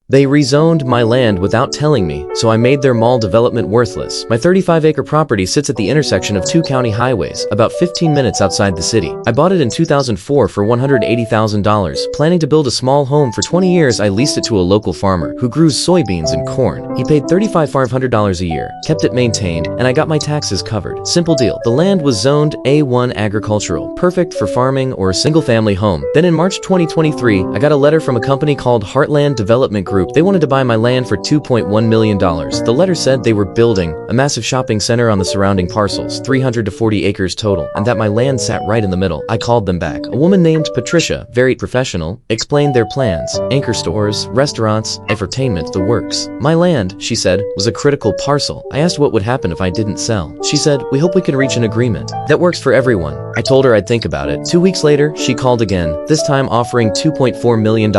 They rezoned my land without telling me, so I made their mall development worthless. My 35-acre property sits at the intersection of two county highways, about 15 minutes outside the city. I bought it in 2004 for $180,000. Planning to build a small home for 20 years, I leased it to a local farmer who grew soybeans and corn. He paid $3,500 a year, kept it maintained, and I got my taxes covered. Simple deal. The land was zoned A1 agricultural, perfect for farming or a single-family home. Then in March 2023, I got a letter from a company called Heartland Development Group. They wanted to buy my land for $2.1 million. The letter said they were building a massive shopping center on the surrounding parcels, 300 to 40 acres total, and that my land sat right in the middle. I called them back. A woman named Patricia, very professional, explained their plans. Anchor stores, restaurants, entertainment, the works. My land, she said, was a critical parcel. I asked what would happen if I didn't sell. She said, "We hope we can reach an agreement that works for everyone." I told her I'd think about it. 2 weeks later, she called again, this time offering $2.4 million.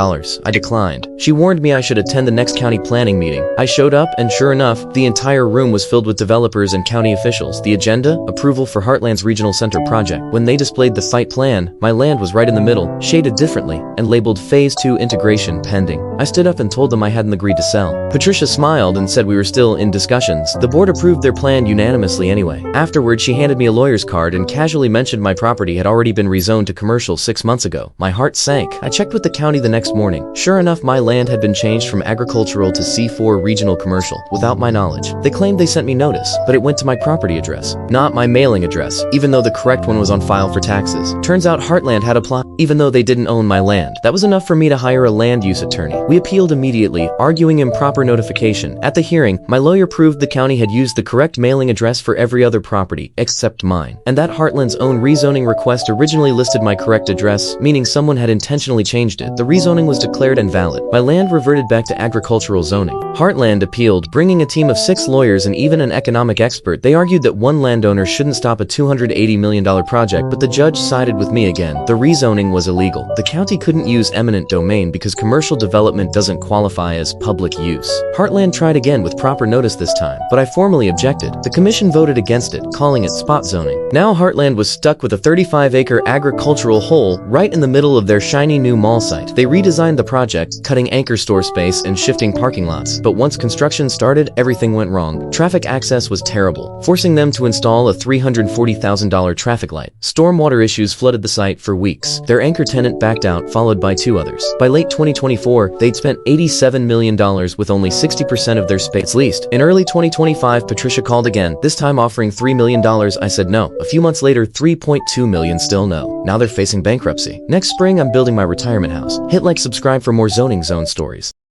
I declined. She warned me I should attend the next county planning meeting. I showed up, and sure enough, the entire room was filled with developers and county officials. The agenda? Approval for Heartland's Regional Center project. When they displayed the site plan, my land was right in the middle, shaded differently, and labeled Phase 2 integration pending. I stood up and told them I hadn't agreed to sell. Patricia smiled and said we were still in discussions. The board approved their plan unanimously anyway. Afterward, she handed me a lawyer's card and casually mentioned my property had already been rezoned to commercial 6 months ago. My heart sank. I checked with the county the next morning. Sure enough, my land had been changed from agricultural to C4 regional commercial, without my knowledge. They claimed they sent me notice, but it went to my property address, not my mailing address, even though the correct one was on file for taxes. Turns out Heartland had applied, even though they didn't own my land. That was enough for me to hire a land use attorney. We appealed immediately, arguing improper notification. At the hearing, my lawyer proved the county had used the correct mailing address for every other property, except mine, and that Heartland's own rezoning request originally listed my correct address, meaning someone had intentionally changed it. The rezoning was declared invalid. My land reverted back to agricultural zoning. Heartland appealed, bringing a team of 6 lawyers and even an economic expert. They argued that one landowner shouldn't stop a $280 million project, but the judge sided with me again. The rezoning was illegal. The county couldn't use eminent domain because commercial development doesn't qualify as public use. Heartland tried again with proper notice this time, but I formally objected. The commission voted against it, calling it spot zoning. Now Heartland was stuck with a 35-acre agricultural hole right in the middle of their shiny new mall site. They redesigned the project, cutting anchor store space and shifting parking lots. But once construction started, everything went wrong. Traffic access was terrible, forcing them to install a $340,000 traffic light. Stormwater issues flooded the site for weeks. Their anchor tenant backed out, followed by 2 others. By late 2024, they'd spent $87 million with only 60% of their space leased. In early 2025, Patricia called again, this time offering $3 million. I said no. A few months later, $3.2 million, still no. Now they're facing bankruptcy. Next spring, I'm building my retirement house. Hit like, subscribe for more Zoning Zone stories.